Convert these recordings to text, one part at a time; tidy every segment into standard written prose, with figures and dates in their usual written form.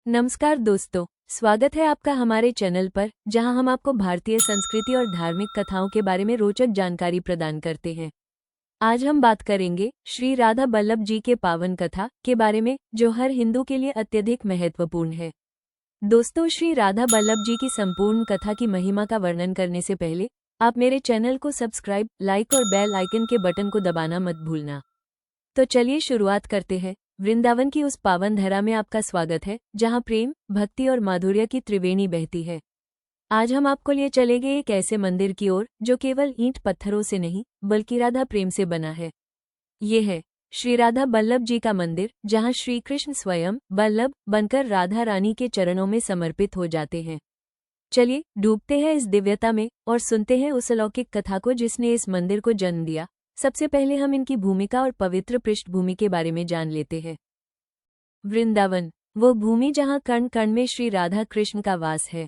नमस्कार दोस्तों, स्वागत है आपका हमारे चैनल पर, जहां हम आपको भारतीय संस्कृति और धार्मिक कथाओं के बारे में रोचक जानकारी प्रदान करते हैं। आज हम बात करेंगे श्री राधा बल्लभ जी के पावन कथा के बारे में, जो हर हिंदू के लिए अत्यधिक महत्वपूर्ण है। दोस्तों, श्री राधा बल्लभ जी की संपूर्ण कथा की महिमा का वर्णन करने से पहले आप मेरे चैनल को सब्सक्राइब, लाइक और बेल आइकन के बटन को दबाना मत भूलना। तो चलिए शुरुआत करते हैं। वृंदावन की उस पावन धरा में आपका स्वागत है, जहां प्रेम, भक्ति और माधुर्य की त्रिवेणी बहती है। आज हम आपको लिए चलेंगे एक ऐसे मंदिर की ओर जो केवल ईंट पत्थरों से नहीं, बल्कि राधा प्रेम से बना है। ये है श्री राधा बल्लभ जी का मंदिर, जहां श्री कृष्ण स्वयं बल्लभ बनकर राधा रानी के चरणों में समर्पित हो जाते हैं। चलिए डूबते हैं इस दिव्यता में और सुनते हैं उस अलौकिक कथा को जिसने इस मंदिर को जन्म दिया। सबसे पहले हम इनकी भूमिका और पवित्र पृष्ठभूमि के बारे में जान लेते हैं। वृंदावन, वो भूमि जहाँ कण कण में श्री राधा कृष्ण का वास है,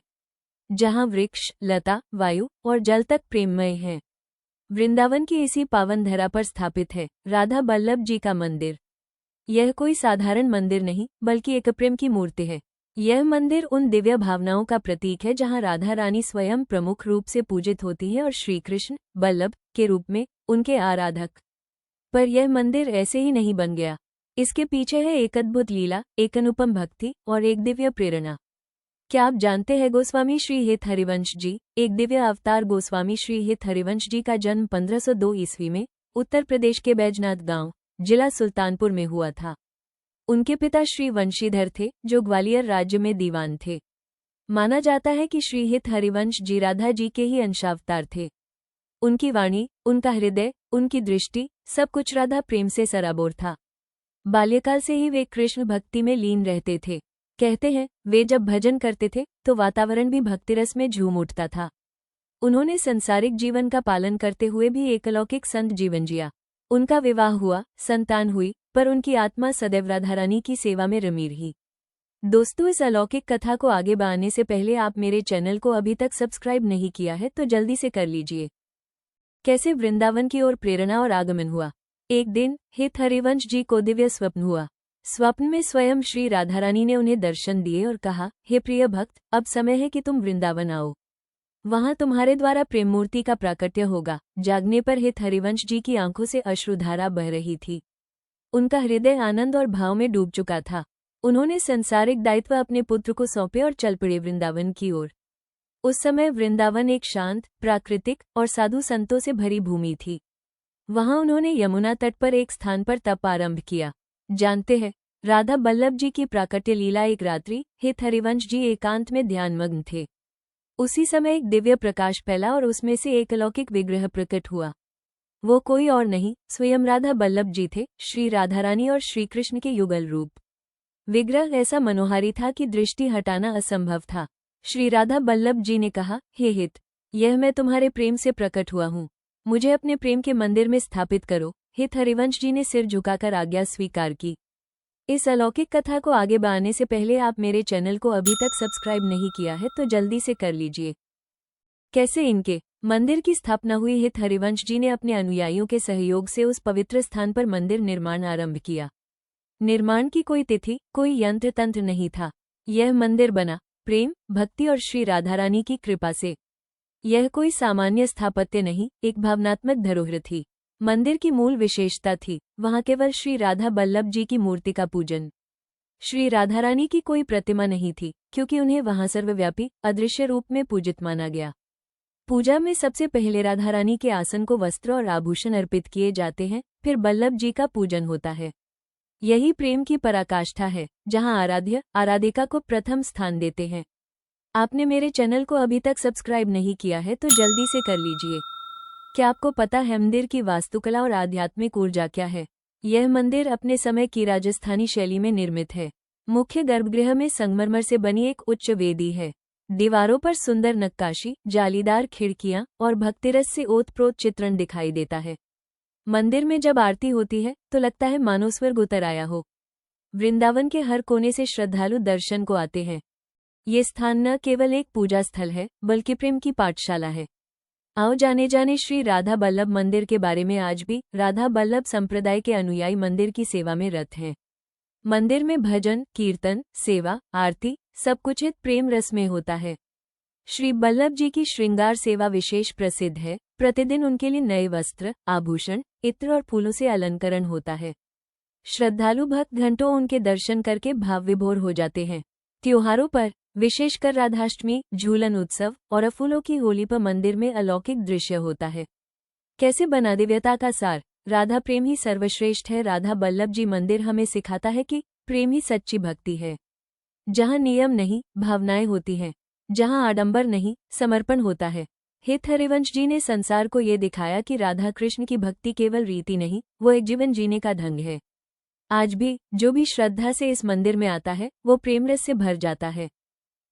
जहाँ वृक्ष, लता, वायु और जल तक प्रेममय हैं। वृंदावन की इसी पावन धरा पर स्थापित है राधा बल्लभ जी का मंदिर। यह कोई साधारण मंदिर नहीं, बल्कि एक प्रेम की मूर्ति है। यह मंदिर उन दिव्य भावनाओं का प्रतीक है जहाँ राधा रानी स्वयं प्रमुख रूप से पूजित होती है और श्री कृष्ण बल्लभ के रूप में उनके आराधक। पर यह मंदिर ऐसे ही नहीं बन गया। इसके पीछे है एक अद्भुत लीला, एक अनुपम भक्ति और एक दिव्य प्रेरणा। क्या आप जानते हैं गोस्वामी श्री हित हरिवंश जी, एक दिव्य अवतार गोस्वामी श्री हित हरिवंश जी का जन्म 1502 ईस्वी में उत्तर प्रदेश के बैजनाथ गांव, जिला सुल्तानपुर में हुआ था। उनके पिता श्री वंशीधर थे, जो ग्वालियर राज्य में दीवान थे। माना जाता है कि श्री हित हरिवंश जी राधा जी के ही अंशावतार थे। उनकी वाणी, उनका हृदय, उनकी दृष्टि, सब कुछ राधा प्रेम से सराबोर था। बाल्यकाल से ही वे कृष्ण भक्ति में लीन रहते थे। कहते हैं, वे जब भजन करते थे तो वातावरण भी भक्तिरस में झूम उठता था। उन्होंने संसारिक जीवन का पालन करते हुए भी एक अलौकिक संत जीवन जिया। उनका विवाह हुआ, संतान हुई, पर उनकी आत्मा सदैव राधा रानी की सेवा में रमी रही। दोस्तों, इस अलौकिक कथा को आगे बढ़ाने से पहले आप मेरे चैनल को अभी तक सब्सक्राइब नहीं किया है तो जल्दी से कर लीजिए। कैसे वृंदावन की ओर प्रेरणा और आगमन हुआ। एक दिन हित हरिवंश जी को दिव्य स्वप्न हुआ। स्वप्न में स्वयं श्री राधा रानी ने उन्हें दर्शन दिए और कहा, हे प्रिय भक्त, अब समय है कि तुम वृंदावन आओ। वहां तुम्हारे द्वारा प्रेम मूर्ति का प्राकट्य होगा। जागने पर हित हरिवंश जी की आंखों से अश्रुधारा बह रही थी। उनका हृदय आनंद और भाव में डूब चुका था। उन्होंने संसारिक दायित्व अपने पुत्र को सौंपे और चल पड़े वृंदावन की ओर। उस समय वृंदावन एक शांत, प्राकृतिक और साधु संतों से भरी भूमि थी। वहां उन्होंने यमुना तट पर एक स्थान पर तप आरंभ किया। जानते हैं, राधा बल्लभ जी की प्राकट्य लीला। एक रात्रि हित हरिवंश जी एकांत में ध्यानमग्न थे। उसी समय एक दिव्य प्रकाश फैला और उसमें से एक अलौकिक विग्रह प्रकट हुआ। वो कोई और नहीं, स्वयं राधा बल्लभ जी थे, श्री राधा रानी और श्री कृष्ण के युगल रूप। विग्रह ऐसा मनोहारी था कि दृष्टि हटाना असंभव था। श्री राधा बल्लभ जी ने कहा, हे हित, यह मैं तुम्हारे प्रेम से प्रकट हुआ हूँ। मुझे अपने प्रेम के मंदिर में स्थापित करो। हित हरिवंश जी ने सिर झुकाकर आज्ञा स्वीकार की। इस अलौकिक कथा को आगे बढ़ाने से पहले आप मेरे चैनल को अभी तक सब्सक्राइब नहीं किया है तो जल्दी से कर लीजिए। कैसे इनके मंदिर की स्थापना हुई। हित हरिवंश जी ने अपने अनुयायियों के सहयोग से उस पवित्र स्थान पर मंदिर निर्माण आरंभ किया। निर्माण की कोई तिथि, कोई यंत्र तंत्र नहीं था। यह मंदिर बना प्रेम, भक्ति और श्री राधा रानी की कृपा से। यह कोई सामान्य स्थापत्य नहीं, एक भावनात्मक धरोहर थी। मंदिर की मूल विशेषता थी, वहां केवल श्री राधा बल्लभ जी की मूर्ति का पूजन। श्री राधा रानी की कोई प्रतिमा नहीं थी, क्योंकि उन्हें वहां सर्वव्यापी, अदृश्य रूप में पूजित माना गया। पूजा में सबसे पहले राधा रानी के आसन को वस्त्र और आभूषण अर्पित किए जाते हैं, फिर बल्लभ जी का पूजन होता है। यही प्रेम की पराकाष्ठा है, जहां आराध्य आराधिका को प्रथम स्थान देते हैं। आपने मेरे चैनल को अभी तक सब्सक्राइब नहीं किया है तो जल्दी से कर लीजिए। क्या आपको पता है मंदिर की वास्तुकला और आध्यात्मिक ऊर्जा क्या है। यह मंदिर अपने समय की राजस्थानी शैली में निर्मित है। मुख्य गर्भगृह में संगमरमर से बनी एक उच्च वेदी है। दीवारों पर सुंदर नक्काशी, जालीदार खिड़कियां और भक्तिरस से ओतप्रोत चित्रण दिखाई देता है। मंदिर में जब आरती होती है तो लगता है मानो स्वर्ग उतर आया हो। वृंदावन के हर कोने से श्रद्धालु दर्शन को आते हैं। ये स्थान न केवल एक पूजा स्थल है, बल्कि प्रेम की पाठशाला है। आओ जाने श्री राधा बल्लभ मंदिर के बारे में। आज भी राधा बल्लभ संप्रदाय के अनुयायी मंदिर की सेवा में रत हैं। मंदिर में भजन, कीर्तन, सेवा, आरती सब कुछ हित प्रेम रस में होता है। श्री बल्लभ जी की श्रृंगार सेवा विशेष प्रसिद्ध है। प्रतिदिन उनके लिए नए वस्त्र, आभूषण, इत्र और फूलों से अलंकरण होता है। श्रद्धालु भक्त घंटों उनके दर्शन करके भाव विभोर हो जाते हैं। त्योहारों पर, विशेषकर राधाष्टमी, झूलन उत्सव और फूलों की होली पर मंदिर में अलौकिक दृश्य होता है। कैसे बना दिव्यता का सार? राधा प्रेम ही सर्वश्रेष्ठ है। राधा बल्लभ जी मंदिर हमें सिखाता है कि प्रेम ही सच्ची भक्ति है। जहाँ नियम नहीं, भावनाएं होती हैं। जहाँ आडंबर नहीं, समर्पण होता है। हित हरिवंश जी ने संसार को ये दिखाया कि राधा कृष्ण की भक्ति केवल रीति नहीं, वो एक जीवन जीने का ढंग है। आज भी जो भी श्रद्धा से इस मंदिर में आता है वो प्रेम रस से भर जाता है।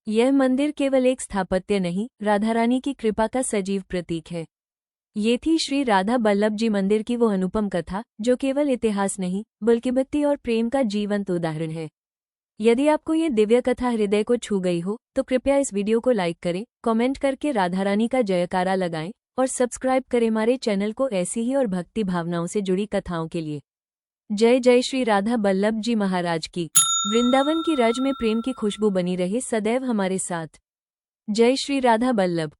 यह मंदिर केवल एक स्थापत्य नहीं, राधा रानी की कृपा का सजीव प्रतीक है। ये थी श्री राधा बल्लभ जी मंदिर की वो अनुपम कथा जो केवल इतिहास नहीं बल्कि भक्ति और प्रेम का जीवंत उदाहरण है। यदि आपको ये दिव्य कथा हृदय को छू गई हो तो कृपया इस वीडियो को लाइक करें, कमेंट करके राधा रानी का जयकारा लगाएं और सब्सक्राइब करें हमारे चैनल को ऐसी ही और भक्ति भावनाओं से जुड़ी कथाओं के लिए। जय जय श्री राधा बल्लभ जी महाराज की। वृंदावन की रज में प्रेम की खुशबू बनी रहे सदैव हमारे साथ। जय श्री राधा बल्लभ।